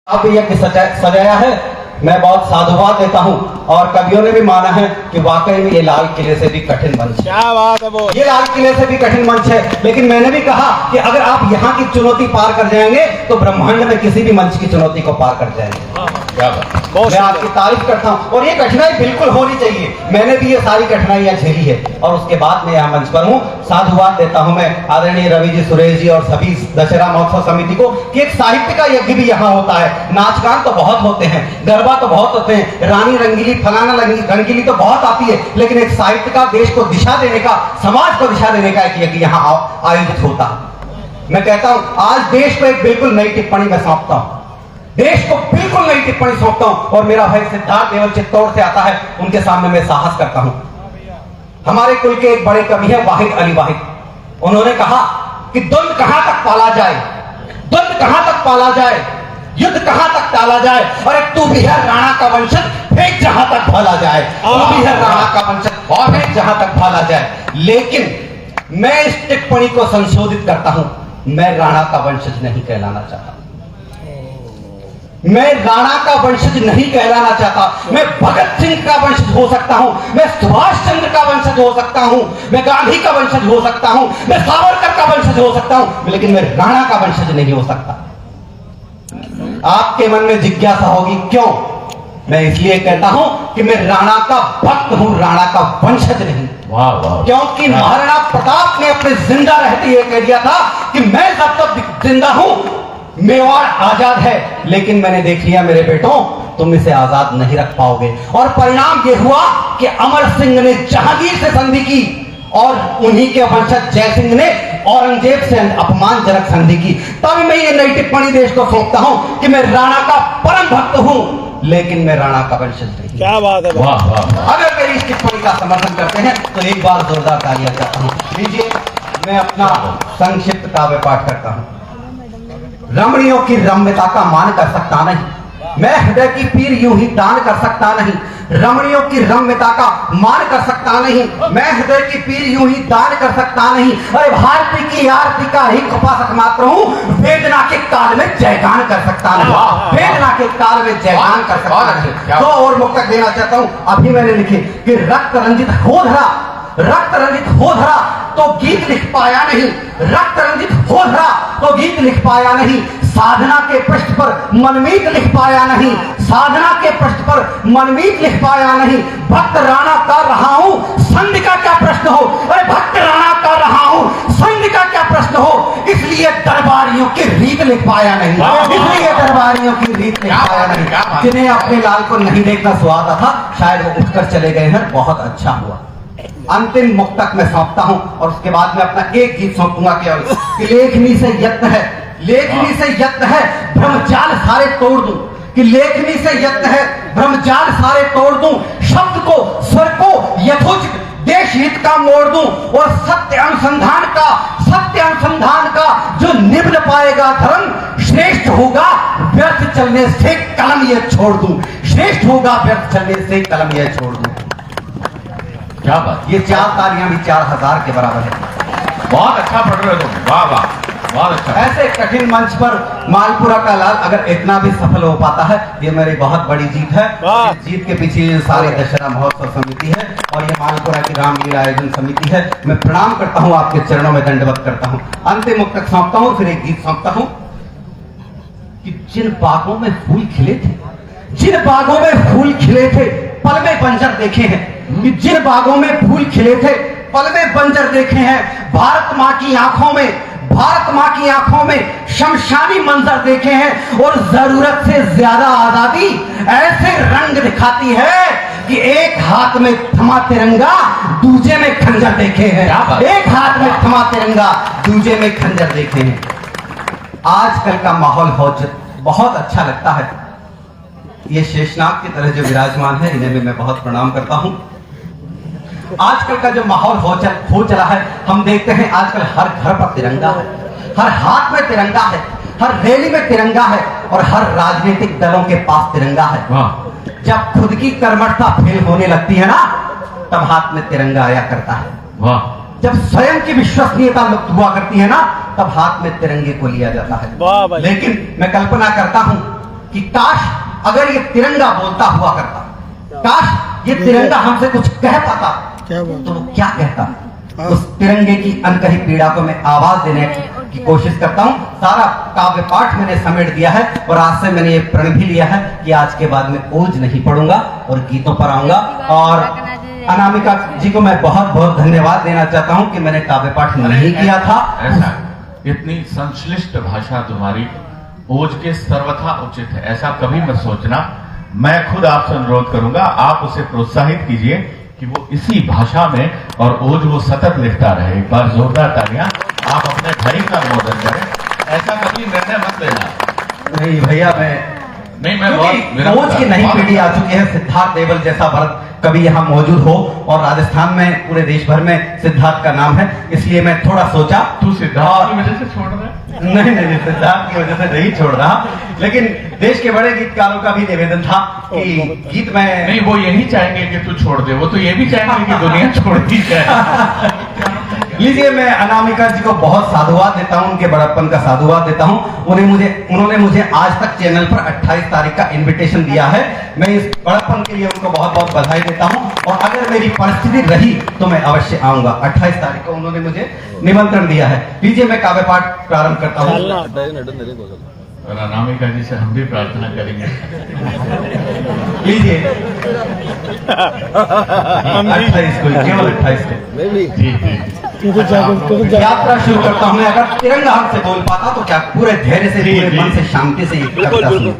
अब यज्ञ सजाया है। मैं बहुत साधुवाद देता हूँ और कवियों ने भी माना है कि वाकई में ये लाल किले से भी कठिन मंच है। क्या बात है वो, ये लाल किले से भी कठिन मंच है। लेकिन मैंने भी कहा कि अगर आप यहाँ की चुनौती पार कर जाएंगे तो ब्रह्मांड में किसी भी मंच की चुनौती को पार कर जाएंगे। क्या बात, बहुत मैं आपकी तारीफ करता हूँ और ये कठिनाई बिल्कुल होनी चाहिए। मैंने भी ये सारी कठिनाइयां झेली है और उसके बाद मैं यहाँ मंच पर हूँ। साधुवाद देता हूँ मैं आदरणीय रवि जी, सुरेश जी और सभी दशहरा महोत्सव समिति को कि एक साहित्य का यज्ञ भी यहाँ होता है। नाच गान तो बहुत होते हैं, गरबा तो बहुत होते हैं, रानी रंगीली फलाना रंगीली तो बहुत आती है, लेकिन एक साहित्य का, देश को दिशा देने का, समाज को दिशा देने का एक यज्ञ यहाँ आयोजित होता है। मैं कहता हूँ आज देश को एक बिल्कुल नई टिप्पणी में सौंपता हूँ, देश को बिल्कुल नई टिप्पणी सौंपता हूं और मेरा भाई सिद्धार्थ देवल चित्तौड़ से आता है, उनके सामने मैं साहस करता हूं। हमारे कुल के एक बड़े कवि हैं वाहिद अली वाहिद। उन्होंने कहा कि द्वंद कहां तक पाला जाए, द्वंद कहां तक पाला जाए, युद्ध कहां तक टाला जाए, और एक तू भी है राणा का वंशज, फेंक जहां तक भाला जाए, तू भी है राणा का वंशज और फेंक जहां तक भाला जाए। लेकिन मैं इस टिप्पणी को संशोधित करता हूं, मैं राणा का वंशज नहीं कहलाना चाहता, मैं राणा का वंशज नहीं कहलाना चाहता। मैं भगत सिंह का वंशज हो सकता हूं, मैं सुभाष चंद्र का वंशज हो सकता हूं, मैं गांधी का वंशज हो सकता हूं, मैं सावरकर का वंशज हो सकता हूं, लेकिन मैं राणा का वंशज नहीं हो सकता। आपके मन में जिज्ञासा होगी क्यों? मैं इसलिए कहता हूं कि मैं राणा का भक्त हूं, राणा का वंशज नहीं। वाह वाह, क्योंकि महाराणा प्रताप ने अपने जिंदा रहते ये कह दिया था कि मैं जब तक जिंदा हूं मेवाड़ आजाद है, लेकिन मैंने देख लिया मेरे बेटों तुम इसे आजाद नहीं रख पाओगे। और परिणाम यह हुआ कि अमर सिंह ने जहांगीर से संधि की और उन्हीं के वंशज जय सिंह ने औरंगजेब से अपमानजनक संधि की। तब मैं ये नई टिप्पणी देश को सौंपता हूं कि मैं राणा का परम भक्त हूं, लेकिन मैं राणा का वंशज नहीं। क्या बात है, वाह वाह। अगर मेरी इस टिप्पणी का समर्थन करते हैं तो एक बार जोरदार तालियां चाहता हूं। लीजिए मैं अपना संक्षिप्त काव्य पाठ करता हूं। रमणियों की रम्यता का मान कर सकता नहीं, मैं हृदय की पीर यूं ही दान कर सकता नहीं। रमणियों की रम्यता का मान कर सकता नहीं, मैं हृदय की पीर यूं ही दान कर सकता नहीं। अरे भारती की आरती का ही उपासक मात्र हूं, वेदना के काल में जयगान कर सकता नहीं, वेदना के काल में जयगान कर सकता नहीं। दो और मुक्तक देना चाहता हूं, अभी मैंने लिखे कि रक्त रंजित हो धरा, रक्त रंजित हो धरा तो गीत लिख पाया नहीं, रक्त रंजित हो धरा तो गीत लिख पाया नहीं। साधना के पृष्ठ पर मनमीत लिख पाया नहीं, साधना के पृष्ठ पर मनमीत लिख पाया नहीं। भक्त राणा का रहा हूं, संधि का क्या प्रश्न हो, अरे भक्त राणा का रहा हूं, संधि का क्या प्रश्न हो। इसलिए दरबारियों की रीत लिख पाया नहीं, इसलिए दरबारियों की रीत लिख पाया नहीं। जिन्हें अपने लाल को नहीं देखना स्वाद था, शायद वो उठकर चले गए हैं, बहुत अच्छा हुआ। अंतिम मुक्तक मैं सौंपता हूं और उसके बाद में अपना एक गीत सौंपूंगा केवल कि लेखनी से यत्न है, लेखनी से यत्न है ब्रह्मजाल सारे तोड़ दूं, कि लेखनी से यत्न है ब्रह्मजाल सारे तोड़ दूं, शब्द को स्वर को यथोचित देश हित का मोड़ दूं, और सत्य अनुसंधान का, सत्य अनुसंधान का जो निभन पाएगा धर्म, श्रेष्ठ होगा व्यर्थ चलने से कलम ये छोड़ दूं, श्रेष्ठ होगा व्यर्थ चलने से कलम ये छोड़ दूं। क्या बात, ये चार तालियां भी 4000 के बराबर है। बहुत अच्छा पढ़ रहे हो तुम, वाह वाह, बहुत अच्छा। ऐसे कठिन मंच पर मालपुरा का लाल अगर इतना भी सफल हो पाता है, ये मेरी बहुत बड़ी जीत है। इस जीत के पीछे ये सारे दशहरा महोत्सव समिति है और ये मालपुरा की रामलीला आयोजन समिति है। मैं प्रणाम करता हूँ, आपके चरणों में दंडवत करता हूँ। अंतिम मुक्तक सौंपता हूँ, फिर एक गीत सौंपता हूँ कि जिन बागों में फूल खिले थे, जिन बागों में फूल खिले थे पल में बंजर देखे हैं, कि जिन बागों में फूल खिले थे पल में बंजर देखे हैं। भारत माँ की आंखों में, भारत माँ की आंखों में शमशानी मंजर देखे हैं, और जरूरत से ज्यादा आजादी ऐसे रंग दिखाती है कि एक हाथ में थमा तिरंगा दूजे में खंजर देखे हैं, एक हाथ में थमा तिरंगा दूजे में खंजर देखे हैं। आजकल का माहौल बहुत अच्छा लगता है। ये शेषनाग की तरह जो विराजमान है, इन्हें भी मैं बहुत प्रणाम करता हूं। आजकल का जो माहौल हो चला है, हम देखते हैं आजकल हर घर पर तिरंगा है, हर हाथ में तिरंगा है, हर रैली में तिरंगा है, और हर राजनीतिक दलों के पास तिरंगा है। जब खुद की कर्मठता फेल होने लगती है ना, तब हाथ में तिरंगा आया करता है। जब स्वयं की विश्वसनीयता लुप्त हुआ करती है ना, तब हाथ में तिरंगे को लिया जाता है। लेकिन मैं कल्पना करता हूं कि काश अगर ये तिरंगा बोलता हुआ करता, काश ये तिरंगा हमसे कुछ कह पाता, तो वो क्या कहता। उस तिरंगे की अनकही पीड़ा को मैं आवाज देने की कोशिश करता हूँ। सारा काव्य पाठ मैंने समेट दिया है और आज से मैंने ये प्रण भी लिया है कि आज के बाद मैं ओज नहीं पढ़ूंगा और गीतों पर आऊंगा। और अनामिका जी को मैं बहुत बहुत धन्यवाद देना चाहता हूँ कि मैंने काव्य पाठ नहीं किया था। ऐसा इतनी संश्लिष्ट भाषा तुम्हारी ओज के सर्वथा उचित है, ऐसा कभी मत सोचना। मैं खुद आपसे अनुरोध करूंगा, आप उसे प्रोत्साहित कीजिए कि वो इसी भाषा में और ओज वो सतत लिखता रहे। एक बार जोरदार तालियां आप अपने भाई का अनुमोदन करें। ऐसा कभी निर्णय मत लेना। नहीं भैया, मैं बहुत ओज की नई पीढ़ी आ चुकी है। सिद्धार्थ देवल जैसा भरत कभी यहाँ मौजूद हो, और राजस्थान में पूरे देश भर में सिद्धार्थ का नाम है, इसलिए मैं थोड़ा सोचा। तू सिद्धार्थ की वजह से छोड़ रहा है? नहीं, सिद्धार्थ की वजह से नहीं छोड़ रहा, लेकिन देश के बड़े गीतकारों का भी निवेदन था कि गीत में नहीं, वो यही चाहेंगे कि तू छोड़ दे, वो तो ये भी चाहेंगे कि दुनिया छोड़ दी जाए। लीजिए, मैं अनामिका जी को बहुत साधुवाद देता हूं, उनके बड़प्पन का साधुवाद देता हूं। उन्होंने मुझे आज तक चैनल पर 28 तारीख का इनविटेशन दिया है। मैं इस बड़प्पन के लिए उनको बहुत बहुत बधाई देता हूं, और अगर मेरी परिस्थिति रही तो मैं अवश्य आऊंगा। 28 तारीख को उन्होंने मुझे निमंत्रण दिया है। लीजिए, मैं काव्य पाठ प्रारंभ करता हूँ। और अनामिका जी से हम भी प्रार्थना करेंगे। लीजिए, 28 को, केवल 28 को यात्रा शुरू करता हूँ। अगर तिरंगा हमसे बोल पाता तो क्या पूरे धैर्य से, पूरे मन से, शांति से ये कविता सुनो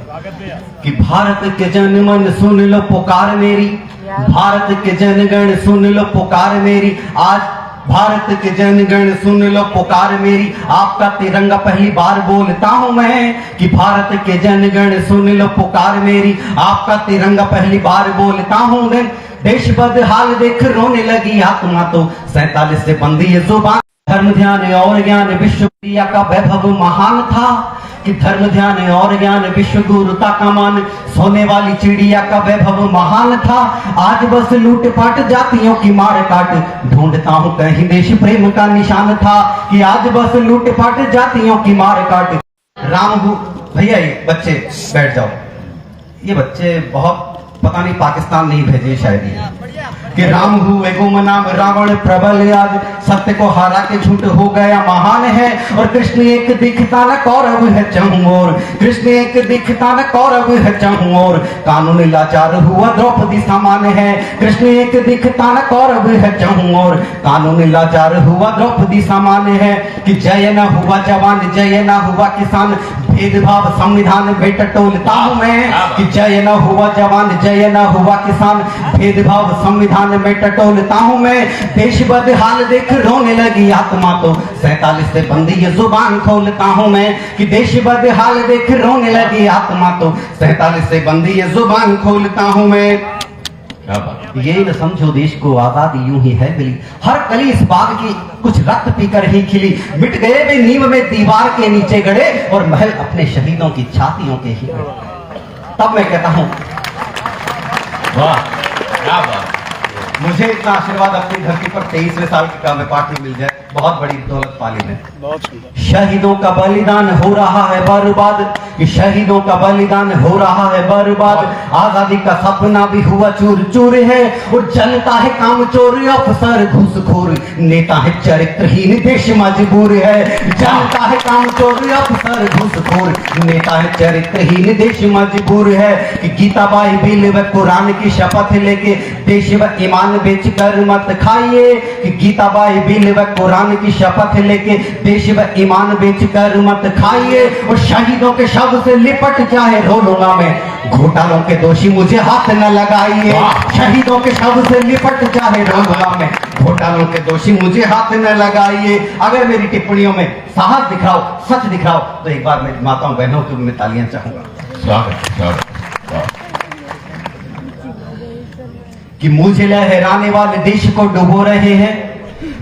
कि भारत के जन मन सुन लो पुकार मेरी, भारत के जनगण सुन लो पुकार मेरी। आज भारत के जनगण सुन लो पुकार मेरी, आपका तिरंगा पहली बार बोलता हूं मैं कि भारत के जनगण सुन लो पुकार मेरी, आपका तिरंगा पहली बार बोलता हूं। देश बदहाल देख रोने लगी आत्मा तो 47 से बंदी ये जुबान। धर्म ध्यान और ज्ञान विश्व प्रिया का वैभव महान था, कि धर्म ध्यान और ज्ञान विश्व गुरुता का मान, सोने वाली चिड़िया का वैभव महान था। आज बस लूट पाट जातियों की मार काट, ढूंढता हूं कहीं देश प्रेम का निशान था, कि आज बस लूट पाट जातियों की मार काट। राम भैया, ये बच्चे बैठ जाओ। ये बच्चे बहुत पता नहीं पाकिस्तान नहीं भेजे शायद ये, कि राम हुए गुमनाम रावण प्रबल, आज सत्य को हरा के झूठ हो गया महान है। और कृष्ण एक दिखता न कौरव है चहुं ओर, कृष्ण एक दिखता न कौरव है चहुं ओर, कानून लाचार हुआ द्रौपदी समान है। कृष्ण एक दिखता न कौरव है चहुं ओर, कानून लाचार हुआ द्रौपदी समान है। कि जय न हुआ जवान, जय न हुआ किसान, भेदभाव संविधान में टटोलता हूं मैं, कि जय न हुआ जवान, जय न हुआ किसान, भेदभाव संविधान में टटोलता हूं मैं। देश बदहाल देख रोने लगी आत्मा तो 47 से बंदी ये जुबान खोलता हूं मैं, कि देश बदहाल देख रोने लगी आत्मा तो 47 से बंदी ये जुबान खोलता हूं मैं। क्या बात। ये न समझो देश को आजादी यूं ही है मिली, हर कली इस बाग की कुछ रक्त पीकर ही खिली। मिट गए वे नींव में दीवार के नीचे गड़े, और महल अपने शहीदों की छातियों के ही गड़े। तब मैं कहता हूं, वाह क्या बात। मुझे इतना आशीर्वाद अपनी धरती पर 23वें साल के काव्य पाठ में मिल जाए, बहुत बड़ी दौलत पाली में। शहीदों का बलिदान हो रहा है बर्बाद, शहीदों का बलिदान हो रहा है बर्बाद। आजादी का सपना भी हुआ चूर चूर है, और जनता है कामचोर, अफसर घूसखोर, नेता है चरित्रहीन, देश मजबूर है। जनता है कामचोर, अफसर घूसखोर, नेता है चरित्रहीन, देश मजबूर है। कि गीताबाई बिल व कुरान की शपथ लेके देश व ईमान बेचकर मत खाइए, कि गीताबाई बिल व कुरान की शपथ लेके देश व ईमान बेचकर मत खाइए। और शहीदों के शव से लिपट चाहे रो लूंगा मैं, घोटालों के दोषी मुझे हाथ न लगाइए। शहीदों के शव से लिपट चाहे रो लूंगा मैं, घोटालों के दोषी मुझे हाथ न लगाइए। अगर मेरी टिप्पणियों में साहस दिखाओ, सच दिखाओ, तो एक बार मेरी माताओं बहनों की मैं तालियां चाहूंगा। कि मुझे लहराने वाले देश को डुबो रहे हैं,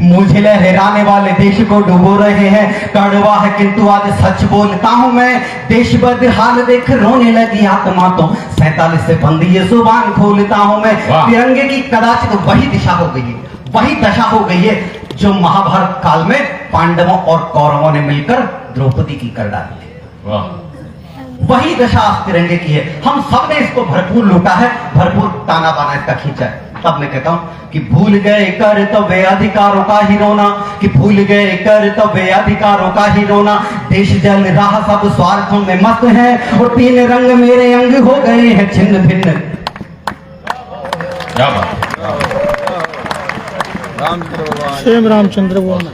मुझे लहराने वाले देश को डुबो रहे हैं। कड़वा है किंतु आज सच बोलता हूं मैं, देश बदहाल देख रोने लगी आत्मा तो 47 से बंदी ये जुबान खोलता हूं मैं। तिरंगे की कदाचित वही दिशा हो गई है, वही दशा हो गई है जो महाभारत काल में पांडवों और कौरवों ने मिलकर द्रौपदी की कर डाली। वही दशा आज तिरंगे की है। हम सब ने इसको भरपूर लूटा है, भरपूर ताना बाना इसका खींचा है। तब मैं कहता हूं कि भूल गए कर तो वे अधिकारों का ही रोना, कि भूल गए कर तो वे अधिकारों का ही रोना। देश जल रहा सब स्वार्थों में मस्त है, और तीन रंग मेरे अंग हो गए हैं छिन्न भिन्न। क्या बात स्वयं रामचंद्र बोलना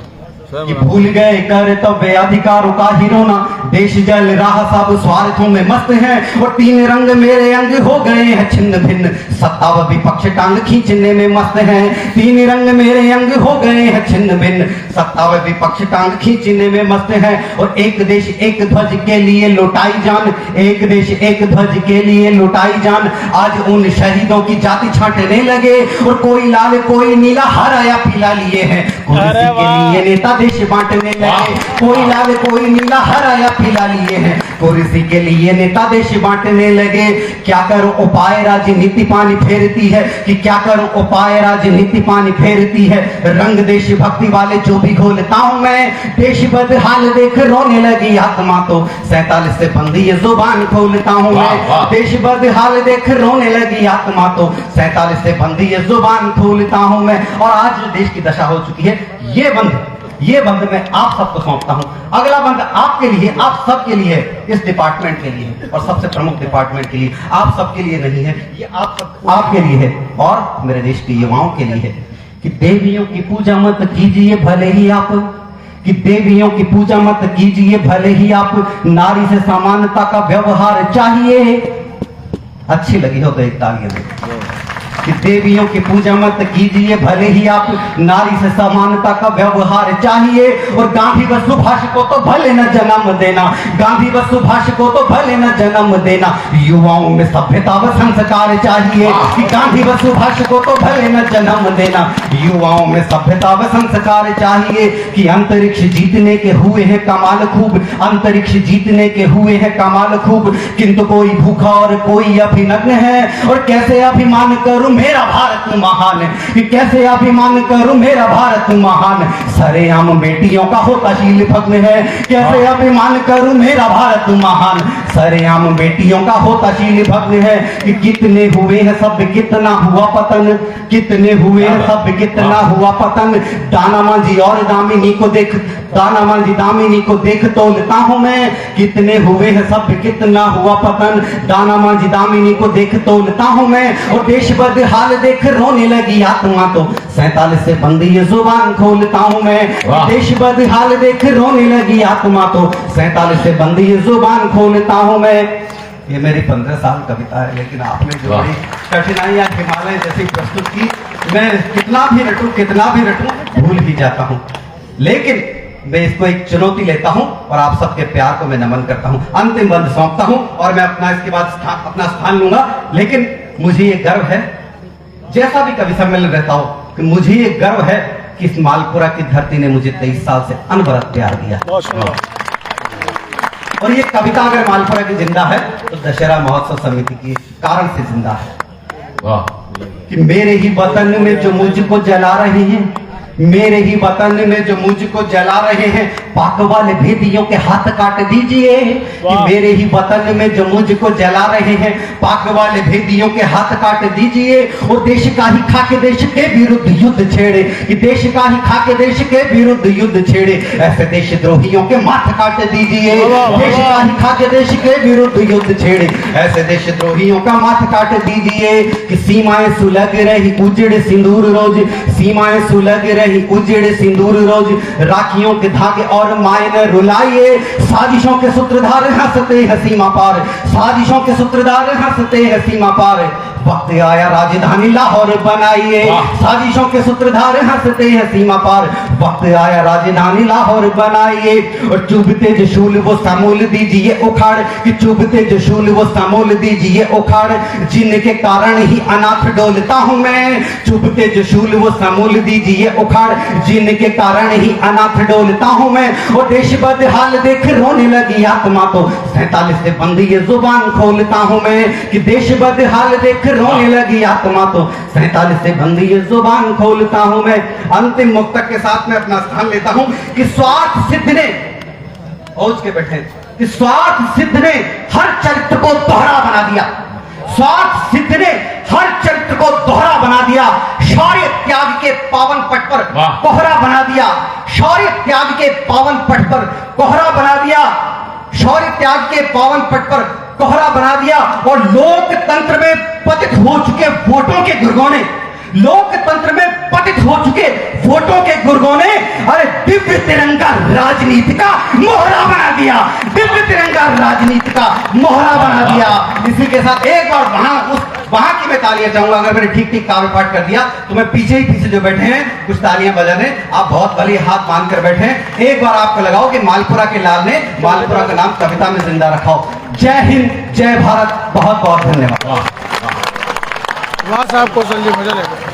कि भूल गए कर तो वे अधिकारों का ही रोना। देश जल रहा सब स्वार्थों में मस्त है, और तीन रंग मेरे अंग हो गए हैं छिन्न भिन्न। सत्ता व विपक्ष टांग खींचने में मस्त है, तीन रंग मेरे अंग हो गए हैं छिन्न भिन्न। सत्ता व विपक्ष टांग खींचने में मस्त है, और एक देश एक ध्वज के लिए लुटाई जान, एक देश एक ध्वज के लिए लुटाई जान। आज उन शहीदों की जाति छांटने लगे, और कोई लाल कोई नीला हरा या पीला लिए हैं। कुर्सी के लिए नेता देश बांटने लगे, कोई लाल कोई नीला हरा या पीला लिए हैं। कुर्सी के लिए नेता देश बांटने लगे। क्या करो उपाय राजनीति पानी फेरती है, कि क्या करो उपाय राजनीति पानी फेरती है। रंग देश भक्ति वाले जो भी घोलता हूं मैं, देश बदहाल देख रोने लगी आत्मा तो 47 से बंदी ये जुबान खोलता हूं मैं। देश बदहाल देख रोने लगी आत्मा तो 47 से बंदी ये जुबान खोलता हूं मैं। और आज जो देश की दशा हो चुकी है, ये बंद मैं आप सबको सौंपता हूं। अगला बंद आपके लिए, आप सबके लिए, इस डिपार्टमेंट के लिए, और सबसे प्रमुख डिपार्टमेंट के लिए, आप सबके लिए नहीं है, ये आपके लिए है, और मेरे देश के युवाओं के लिए है। कि देवियों की पूजा मत कीजिए भले ही आप, कि देवियों की पूजा मत कीजिए भले ही आप, नारी से समानता का व्यवहार चाहिए। अच्छी लगी हो तो एक तालियां दे। कि देवियों की पूजा मत कीजिए भले ही आप, नारी से समानता का व्यवहार चाहिए। और गांधी व सुभाष को तो भले न जन्म देना, गांधी व सुभाष को तो भले न जन्म देना। युवाओं में सभ्यता व संस्कार चाहिए, कि गांधी व सुभाष को तो भले न जन्म देना। युवाओं में सभ्यता व संस्कार चाहिए। कि अंतरिक्ष जीतने के हुए हैं कमाल खूब, अंतरिक्ष जीतने के हुए हैं कमाल खूब, किंतु कोई भूखा और कोई अभिनग्न है। और कैसे अभिमान करूं मेरा भारत महान, कि कैसे अभिमान करूं मेरा भारत महान। सरेआम बेटियों का होता शील भग्न है, कैसे अभिमान करूं मेरा भारत महान। सरेआम बेटियों का होता शील भग्न है। कि कितने हुए हैं सब कितना हुआ पतन, कितने हुए हैं सब कितना हुआ पतन। दाना मांझी और दामिनी को देख, दाना मांझी दामिनी को देख तोलता हूं मैं। कितने हुए हैं सब कितना हुआ पतन, दाना मांझी दामिनी को देख तोलता हूं मैं। और देश हाल देख रोने लगी आत्मा तो 47 से बंदी ये जुबान खोलता हूं मैं। देश बदहाल देख रोने लगी आत्मा तो 47 से बंदी ये जुबान खोलता हूं मैं। ये मेरी 15 साल कविता है, लेकिन आपने जो बड़ी कठिनाइयां हिमालय जैसी प्रस्तुत की, मैं कितना भी रटूं भूल ही जाता हूं। लेकिन मैं इसको एक चुनौती लेता हूं, और आप सबके प्यार को मैं नमन करता हूं। अंतिम बंद सौंपता हूं, और मैं अपना इसके बाद अपना स्थान लूंगा। लेकिन मुझे ये गर्व है, जैसा भी कवि सम्मेलन रहता हो, कि मुझे ये गर्व है कि इस मालपुरा की धरती ने मुझे 23 साल से अनवरत प्यार दिया। और ये कविता अगर मालपुरा की जिंदा है तो दशहरा महोत्सव समिति के कारण से जिंदा है। कि मेरे ही वतन में जो मुझको जला रहे हैं, मेरे ही वतन में जो मुझको जला रहे हैं, पाक वाले भेदियों के हाथ काट दीजिए। कि मेरे ही वतन में जो मुझको जला रहे हैं, पाक वाले भेदियों के हाथ काट दीजिए। और देश का ही खाके देश के विरुद्ध युद्ध छेड़े, कि देश का ही खाके देश के विरुद्ध युद्ध छेड़े, ऐसे देशद्रोहियों के माथ काट दीजिए। देश का ही खाके देश के विरुद्ध युद्ध छेड़े, ऐसे देशद्रोहियों का माथ काट दीजिए। कि सीमाएं सुलग रही उजड़ सिंदूर रोज, सीमाएं सुलग रही उजड़ सिंदूर रोज, राखियों के धागे और मायने रुलाइए। साजिशों के सूत्रधार हंसते हैं सीमा पार, साजिशों के सूत्रधार हंसते हैं सीमा पार। वक्त आया राजधानी लाहौर बनाइए, साजिशों के सूत्रधार हंसते हैं सीमा पार। वक्त आया राजधानी लाहौर बनाइए। और चुभते जो शूल वो समूल दीजिए उखाड़, कि चुभते जो शूल वो समूल दीजिए उखाड़, जिनके कारण ही अनाथ डोलता हूं मैं। चुभते जो शूल वो समूल दीजिए उखाड़, जिनके कारण ही अनाथ डोलता हूं मैं। और देश बदहाल देख रोने लगी आत्मा तो 47 से बंदी ये जुबान खोलता हूं मैं। कि देश बदहाल देख रोने लगी आत्मा तो 47 से बंदी ये जुबान खोलता हूं मैं। अंतिम मुक्तक के साथ में अपना स्थान लेता हूं। कि स्वार्थ सिद्ध ने ओझ के बैठे, कि स्वार्थ सिद्ध ने हर चरित्र को दोहरा बना दिया। स्वार्थ सिद्ध ने हर चरित्र को दोहरा बना दिया। शौर्य त्याग के पावन पट पर कोहरा बना दिया। शौर्य त्याग के पावन पट पर कोहरा बना दिया। शौर्य त्याग के पावन पट पर कोहरा बना दिया। और लोकतंत्र में पतित हो चुके वोटों के गुरगौने, लोकतंत्र में पतित हो चुके वोटों के गुरगौने, अरे दिव्य तिरंगा राजनीति का मोहरा बना दिया। दिव्य तिरंगा राजनीति का मोहरा बना दिया। इसी के साथ एक बार वहां की मैं तालियां चाहूंगा। अगर मैंने ठीक ठीक काव्य पाठ कर दिया तो मैं पीछे जो बैठे हैं कुछ तालियां बजा दें। आप बहुत भले हाथ बांध कर बैठे हैं। एक बार आपको लगाओ कि मालपुरा के लाल ने मालपुरा का नाम कविता में जिंदा रखा हो। जय हिंद, जय भारत, बहुत बहुत धन्यवाद। वाह साहब कौशल जी, मजा लेगा।